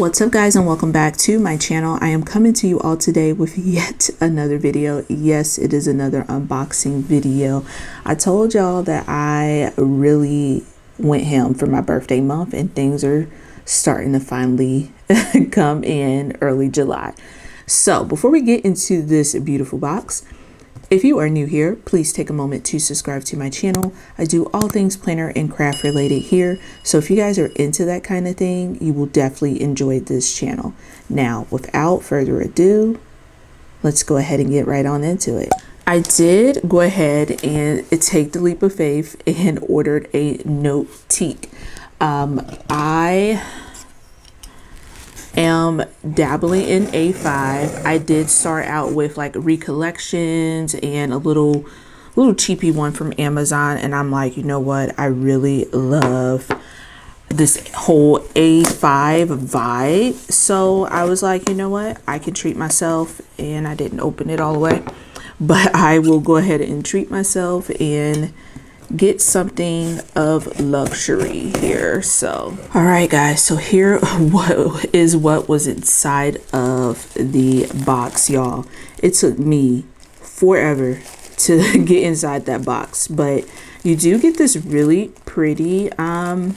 What's up guys, and welcome back to my channel. I am coming to you all today with yet another video. Yes, it is another unboxing video. I told y'all that I really went ham for my birthday month and things are starting to finally come in early July. So before we get into this beautiful box, if you are new here, please take a moment to subscribe to my channel. I do all things planner and craft related here. So if you guys are into that kind of thing, you will definitely enjoy this channel. Now, without further ado, let's go ahead and get right on into it. I did go ahead and take the leap of faith and ordered a Notiq. I am dabbling in A5. I did start out with like recollections and a little cheapy one from Amazon, and I'm like, you know what, I really love this whole A5 vibe. So I was like, you know what, I can treat myself, and I didn't open it all the way, but I will go ahead and treat myself and get something of luxury here. So all right guys, so here what was inside of the box, y'all. It took me forever to get inside that box, but you do get this really pretty not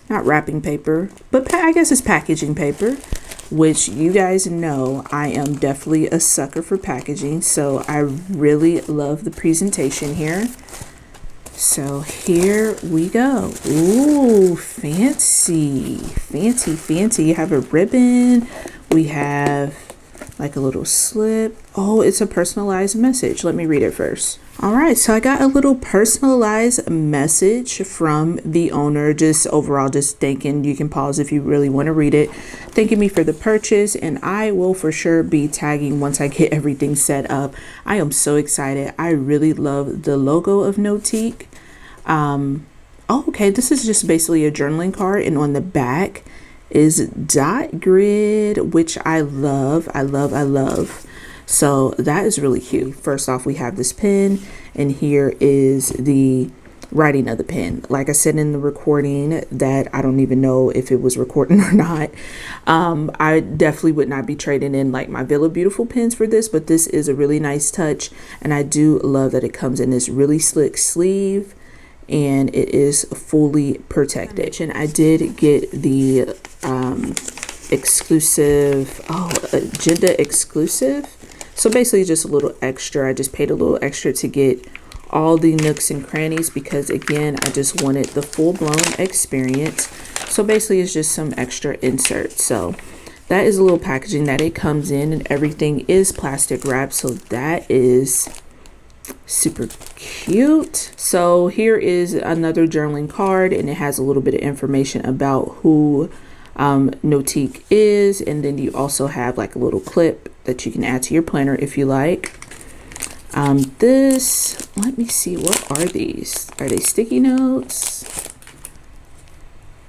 wrapping paper, but I guess it's packaging paper, which you guys know I am definitely a sucker for packaging, so I really love the presentation here. So here we go. Ooh, fancy. You have a ribbon. We have like a little slip. Oh, it's a personalized message. Let me read it first. All right, so I got a little personalized message from the owner, just overall just thanking. You can pause if you really want to read it, thanking me for the purchase, and I will for sure be tagging once I get everything set up. I am so excited. I really love the logo of Notiq. Okay, this is just basically a journaling card, and on the back is dot grid, which I love. So that is really cute. First off, we have this pen, and here is the writing of the pen. Like I said in the recording, that I don't even know if it was recording or not. I definitely would not be trading in like my Villa Beautiful pens for this, but this is a really nice touch, and I do love that it comes in this really slick sleeve and it is fully protected. And I did get the exclusive, agenda exclusive. So basically just a little extra. I just paid a little extra to get all the nooks and crannies because, again, I just wanted the full-blown experience. So basically it's just some extra inserts. So that is a little packaging that it comes in, and everything is plastic wrapped. So that is super cute. So here is another journaling card, and it has a little bit of information about who Notiq is, and then you also have like a little clip that you can add to your planner if you like. This, let me see, what are these? Are they sticky notes?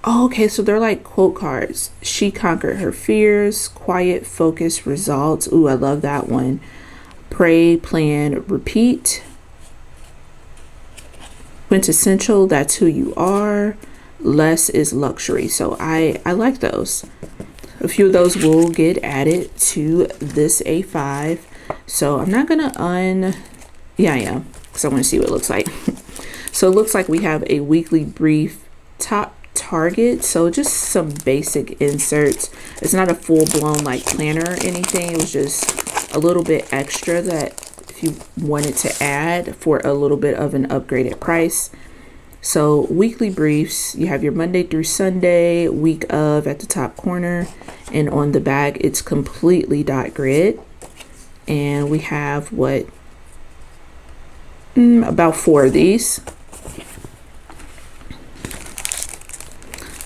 Oh, okay, so they're like quote cards. She conquered her fears, quiet, focus, results. Ooh, I love that one. Pray, plan, repeat. Quintessential, that's who you are. Less is luxury. So I like those. A few of those will get added to this A5. So I'm not gonna yeah, I am, because I want to see what it looks like. So it looks like we have a weekly brief, top target, so just some basic inserts. It's not a full-blown like planner or anything. It was just a little bit extra that if you wanted to add for a little bit of an upgraded price. So weekly briefs, you have your Monday through Sunday, week of at the top corner, and on the back it's completely dot grid. And we have what, about 4 of these.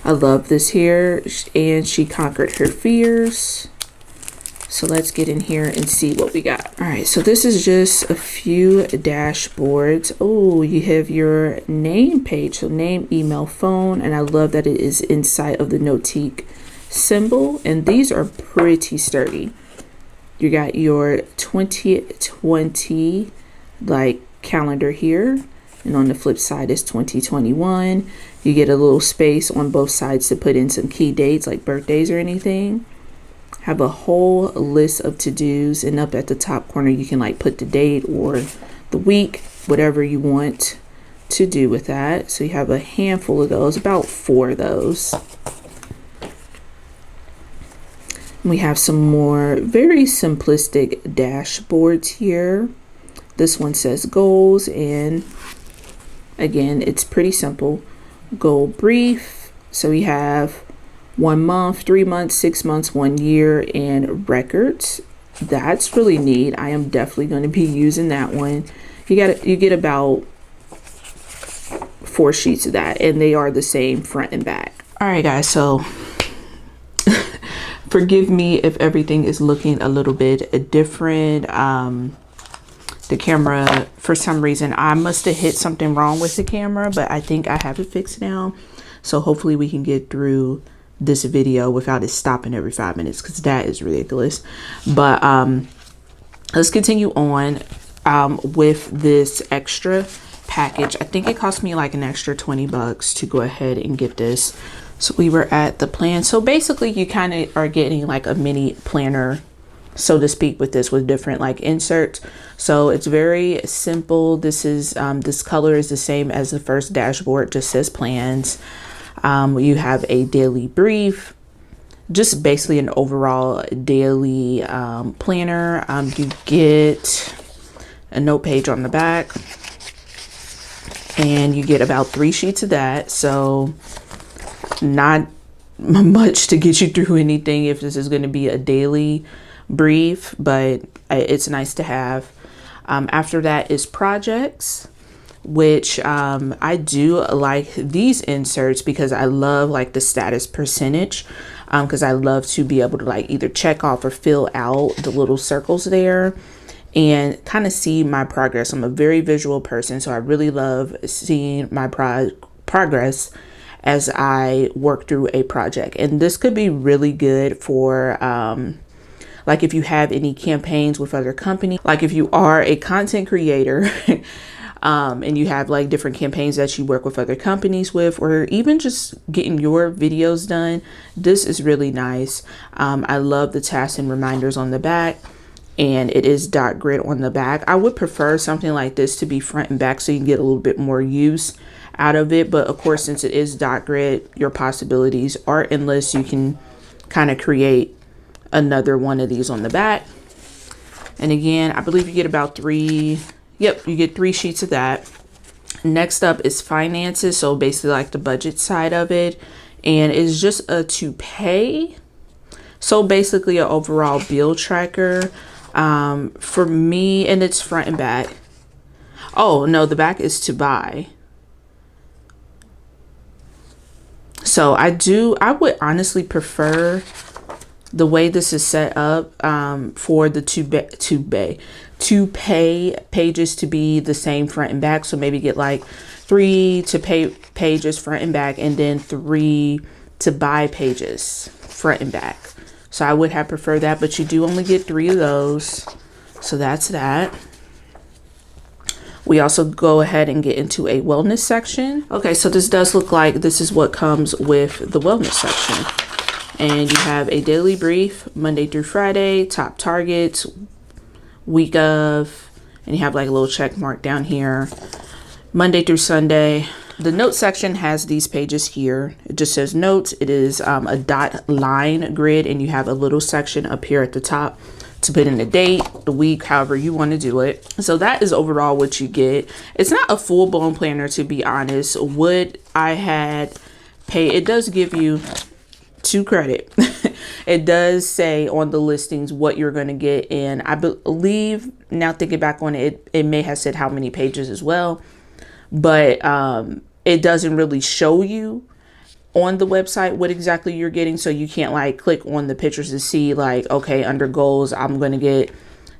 I love this here, and she conquered her fears. So let's get in here and see what we got. All right, so this is just a few dashboards. Oh, you have your name page, so name, email, phone, and I love that it is inside of the Notiq symbol, and these are pretty sturdy. You got your 2020 like calendar here. And on the flip side is 2021. You get a little space on both sides to put in some key dates like birthdays or anything. Have a whole list of to-dos, and up at the top corner you can like put the date or the week, whatever you want to do with that. So you have a handful of those, about 4 of those. We have some more very simplistic dashboards here. This one says goals, and again, it's pretty simple. Goal brief. So we have 1 month, 3 months, 6 months, 1 year, and records. That's really neat. I am definitely going to be using that one. You get about 4 sheets of that, and they are the same front and back. All right, guys. So forgive me if everything is looking a little bit different. The camera, for some reason, I must have hit something wrong with the camera, but I think I have it fixed now. So hopefully we can get through this video without it stopping every 5 minutes, because that is ridiculous. But let's continue on with this extra package. I think it cost me like an extra 20 bucks to go ahead and get this. So we were at the plan. So basically you kind of are getting like a mini planner, so to speak, with this, with different like inserts. So it's very simple. This is this color is the same as the first dashboard, just says plans. You have a daily brief, just basically an overall daily planner. You get a note page on the back, and you get about 3 sheets of that. So not much to get you through anything if this is going to be a daily brief, but it's nice to have. After that is projects, which I do like these inserts because I love like the status percentage, because I love to be able to like either check off or fill out the little circles there and kind of see my progress. I'm a very visual person, so I really love seeing my progress as I work through a project. And this could be really good for like if you have any campaigns with other companies, like if you are a content creator and you have like different campaigns that you work with other companies with, or even just getting your videos done, this is really nice. I love the tasks and reminders on the back, and it is dot grid on the back. I would prefer something like this to be front and back so you can get a little bit more use out of it. But of course, since it is dot grid, your possibilities are endless. You can kind of create another one of these on the back. And again, I believe you get about 3. Yep, you get 3 sheets of that. Next up is finances. So basically like the budget side of it. And it's just a to pay. So basically an overall bill tracker for me, and it's front and back. Oh no, the back is to buy. So I would honestly prefer the way this is set up for the to pay pages to be the same front and back. So maybe get like 3 to pay pages front and back, and then 3 to buy pages front and back. So I would have preferred that, but you do only get 3 of those. So that's that. We also go ahead and get into a wellness section. Okay, so this does look like this is what comes with the wellness section. And you have a daily brief, Monday through Friday, top targets, week of, and you have like a little check mark down here, Monday through Sunday. The note section has these pages here. It just says notes. It is a dot line grid, and you have a little section up here at the top to put in the date, the week, however you want to do it. So that is overall what you get. It's not a full-blown planner, to be honest. What I had paid, it does give you, to credit, it does say on the listings what you're going to get. And I believe, now thinking back on it, it may have said how many pages as well, but it doesn't really show you on the website what exactly you're getting. So you can't like click on the pictures to see like, okay, under goals, I'm going to get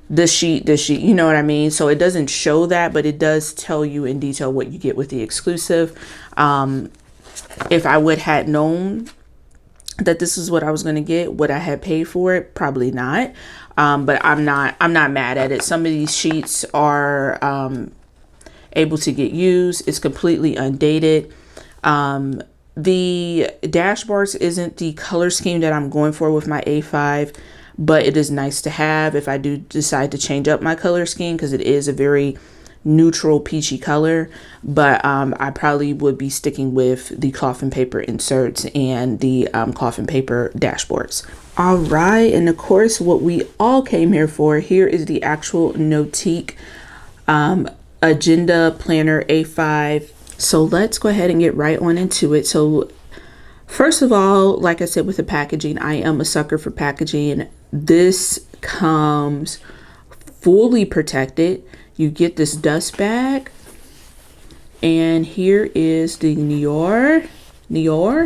this sheet, you know what I mean? So it doesn't show that, but it does tell you in detail what you get with the exclusive. If I would have known that this is what I was going to get, would I have paid for it? Probably not. But I'm not mad at it. Some of these sheets are able to get used. It's completely undated. The dashboards isn't the color scheme that I'm going for with my A5, but it is nice to have if I do decide to change up my color scheme, because it is a very neutral peachy color. But I probably would be sticking with the cloth and paper inserts and the cloth and paper dashboards. All right, and of course what we all came here for, here is the actual Notiq Agenda Planner A5. So let's go ahead and get right on into it. So first of all, like I said, with the packaging, I am a sucker for packaging. This comes fully protected. You get this dust bag, and here is the Nior,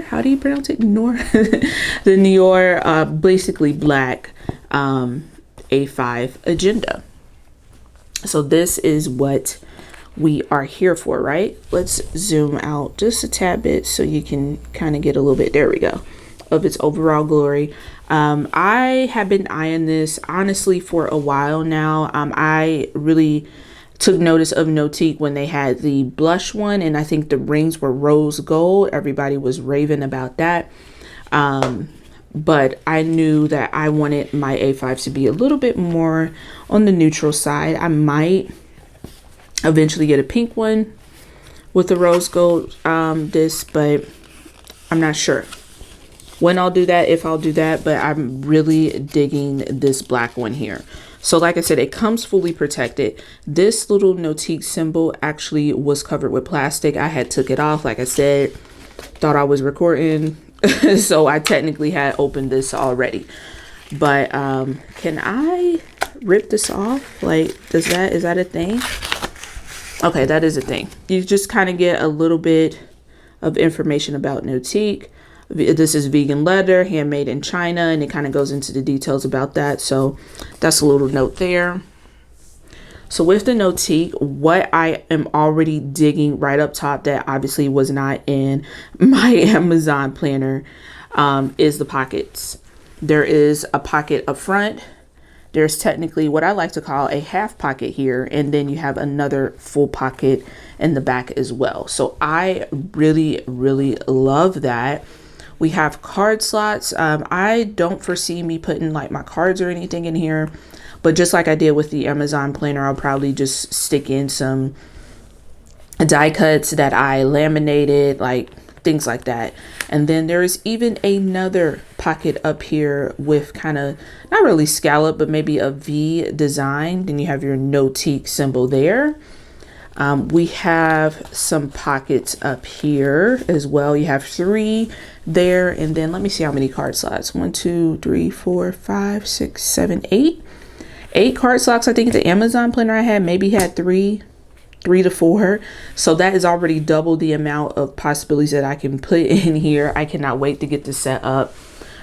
how do you pronounce it? Nior? The Nior, basically black A5 agenda. So this is what we are here for, right? Let's zoom out just a tad bit so you can kind of get a little bit, there we go, of its overall glory. I have been eyeing this honestly for a while now. I really took notice of Notiq when they had the blush one, and I think the rings were rose gold. Everybody was raving about that. But I knew that I wanted my A5 to be a little bit more on the neutral side. I might eventually get a pink one with the rose gold disc, but I'm not sure when I'll do that, if I'll do that, but I'm really digging this black one here. So like I said, it comes fully protected. This little Notiq symbol actually was covered with plastic. I had took it off, like I said, thought I was recording. So I technically had opened this already. But can I rip this off? Like, is that a thing? Okay, that is a thing. You just kind of get a little bit of information about Notiq. This is vegan leather, handmade in China, and it kind of goes into the details about that. So that's a little note there. So with the Notiq, what I am already digging right up top that obviously was not in my Amazon planner is the pockets. There is a pocket up front. There's technically what I like to call a half pocket here, and then you have another full pocket in the back as well. So I really, really love that. We have card slots. I don't foresee me putting like my cards or anything in here, but just like I did with the Amazon planner, I'll probably just stick in some die cuts that I laminated, like things like that. And then there is even another pocket up here with kind of not really scallop, but maybe a V design. Then you have your Notiq symbol there. We have some pockets up here as well. You have 3 there, and then let me see how many card slots. 1, 2, 3, 4, 5, 6, 7, 8. 8 card slots. I think the Amazon planner I had maybe had 3 to 4. So that is already double the amount of possibilities that I can put in here. I cannot wait to get this set up.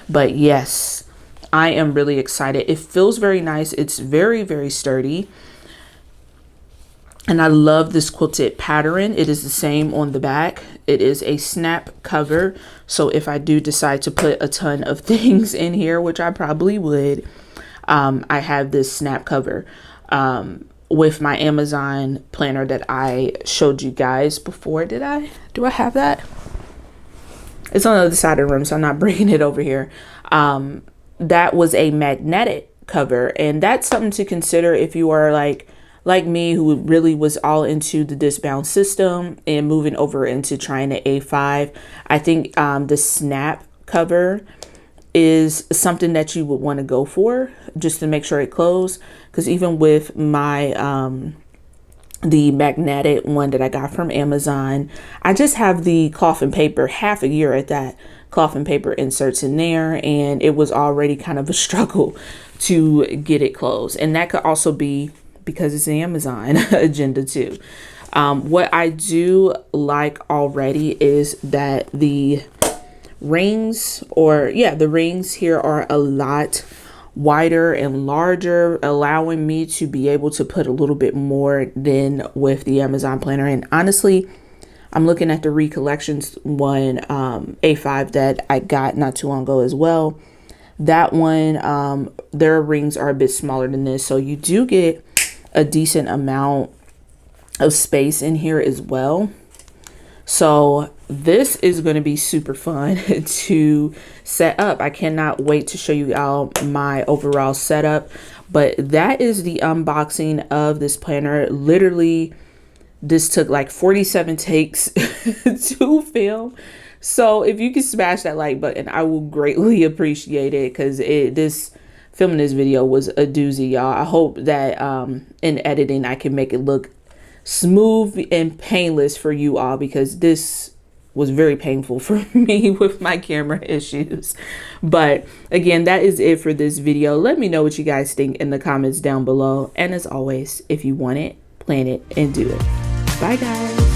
But yes, I am really excited. It feels very nice. It's very, very sturdy. And I love this quilted pattern. It is the same on the back. It is a snap cover. So if I do decide to put a ton of things in here, which I probably would, I have this snap cover with my Amazon planner that I showed you guys before. Do I have that? It's on the other side of the room, so I'm not bringing it over here. That was a magnetic cover, and that's something to consider if you are like me, who really was all into the disc bound system and moving over into trying the A5. I think the snap cover is something that you would want to go for just to make sure it closed, because even with my the magnetic one that I got from Amazon, I just have the cloth and paper, half a year at that, cloth and paper inserts in there, and it was already kind of a struggle to get it closed. And that could also be because it's an Amazon agenda too. What I do like already is that the rings, the rings here are a lot wider and larger, allowing me to be able to put a little bit more than with the Amazon planner. And honestly, I'm looking at the Recollections one, A5 that I got not too long ago as well. That one, their rings are a bit smaller than this, so you do get a decent amount of space in here as well. So this is going to be super fun to set up. I cannot wait to show you all my overall setup. But that is the unboxing of this planner. Literally, this took like 47 takes to film. So if you can smash that like button, I will greatly appreciate it, because this filming this video was a doozy, y'all. I hope that in editing I can make it look smooth and painless for you all, because this was very painful for me with my camera issues. But again, that is it for this video. Let me know what you guys think in the comments down below. And as always, if you want it, plan it and do it. Bye guys.